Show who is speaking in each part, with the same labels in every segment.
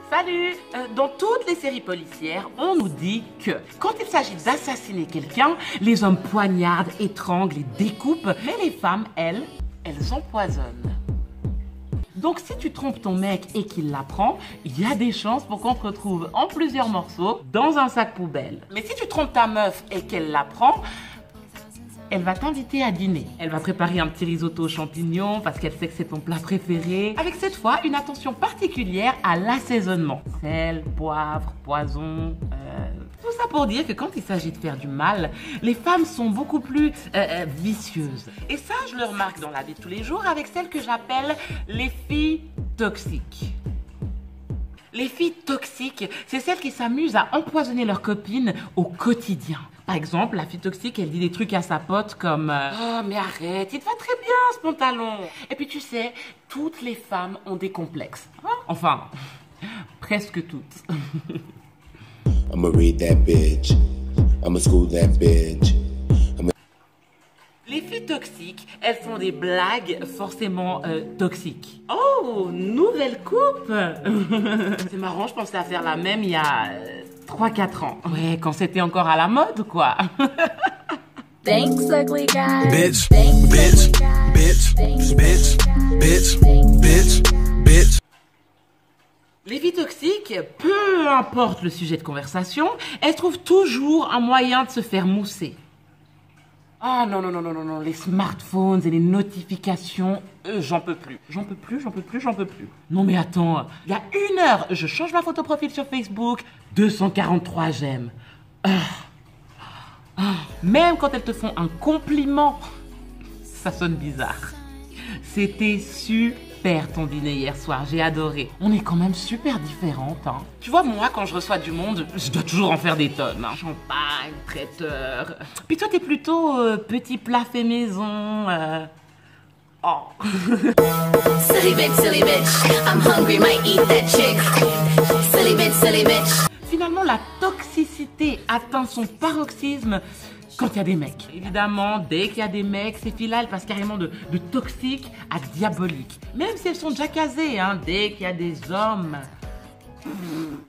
Speaker 1: Salut! Dans toutes les séries policières, on nous dit que quand il s'agit d'assassiner quelqu'un, les hommes poignardent, étranglent et découpent, mais les femmes, elles empoisonnent. Donc si tu trompes ton mec et qu'il l'apprend, il y a des chances pour qu'on te retrouve en plusieurs morceaux dans un sac poubelle. Mais si tu trompes ta meuf et qu'elle l'apprend, elle va t'inviter à dîner. Elle va préparer un petit risotto aux champignons parce qu'elle sait que c'est ton plat préféré. Avec cette fois, une attention particulière à l'assaisonnement. Sel, poivre, poison... Tout ça pour dire que quand il s'agit de faire du mal, les femmes sont beaucoup plus vicieuses. Et ça, je le remarque dans la vie de tous les jours avec celles que j'appelle les filles toxiques. Les filles toxiques, c'est celles qui s'amusent à empoisonner leurs copines au quotidien. Par exemple, la fille toxique, elle dit des trucs à sa pote comme oh, mais arrête, il te va très bien ce pantalon. Et puis tu sais, toutes les femmes ont des complexes. Enfin, presque toutes.
Speaker 2: I'ma read that bitch. I'ma school that bitch.
Speaker 1: Les filles toxiques, elles font des blagues forcément toxiques. Oh, nouvelle coupe. C'est marrant, je pensais à faire la même il y a 3-4 ans. Ouais, quand c'était encore à la mode, quoi.
Speaker 3: Thanks, ugly guy.
Speaker 4: Bitch,
Speaker 3: Thanks,
Speaker 4: bitch,
Speaker 3: ugly guy.
Speaker 4: bitch,
Speaker 3: Thanks,
Speaker 4: bitch,
Speaker 3: ugly guy.
Speaker 4: bitch,
Speaker 3: Thanks,
Speaker 4: bitch, bitch.
Speaker 1: Les filles toxiques, peu importe le sujet de conversation, elles trouvent toujours un moyen de se faire mousser. Ah non, non, non, non, non, non, les smartphones et les notifications, j'en peux plus. J'en peux plus, j'en peux plus, j'en peux plus. Non mais attends, il y a 1 heure, je change ma photo profil sur Facebook, 243 j'aime. Même quand elles te font un compliment, ça sonne bizarre. C'était super ton dîner hier soir, j'ai adoré. On est quand même super différentes, hein. Tu vois, moi, quand je reçois du monde, je dois toujours en faire des tonnes, hein. Champagne, traiteur. Puis toi, t'es plutôt petit plat fait maison. Oh.
Speaker 3: Silly bitch, I'm hungry, might eat that chick. Silly bitch.
Speaker 1: Finalement, la toxicité atteint son paroxysme quand il y a des mecs. Évidemment, dès qu'il y a des mecs, ces filles-là, elles passent carrément de toxique à diabolique. Même si elles sont déjà casées, hein, dès qu'il y a des hommes.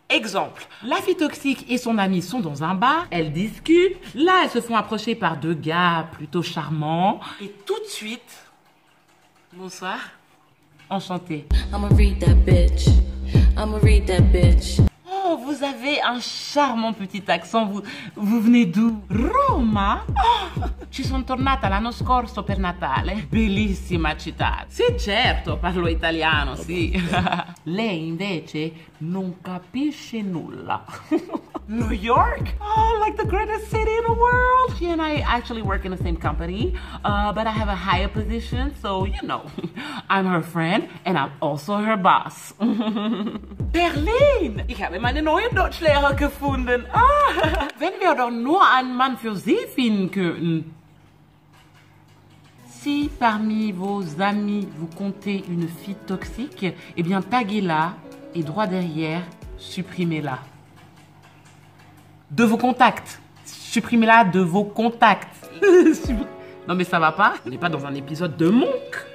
Speaker 1: Exemple, la fille toxique et son amie sont dans un bar, elles discutent, là elles se font approcher par 2 gars plutôt charmants, et tout de suite, bonsoir, enchanté.
Speaker 3: I'ma read that bitch. I'ma read that bitch.
Speaker 1: Oh, vous avez un charmant petit accent, vous venez d'où? Roma? Oh, ci sono tornata l'anno scorso per Natale. Bellissima città. Sì, certo, parlo italiano, sì. Lei invece non capisce nulla. New York? Oh, like the greatest city in the world. She and I actually work in the same company, but I have a higher position, so you know, I'm her friend and I'm also her boss. Berlin! Ich habe meine neue Deutschlehrer gefunden. Ah, wenn wir doch nur einen Mann für Sie finden könnten. Si parmi vos amis vous comptez une fille toxique, eh bien taguez-la et droit derrière, supprimez-la. De vos contacts. Supprimez-la de vos contacts. Non mais ça va pas. On n'est pas dans un épisode de Monk.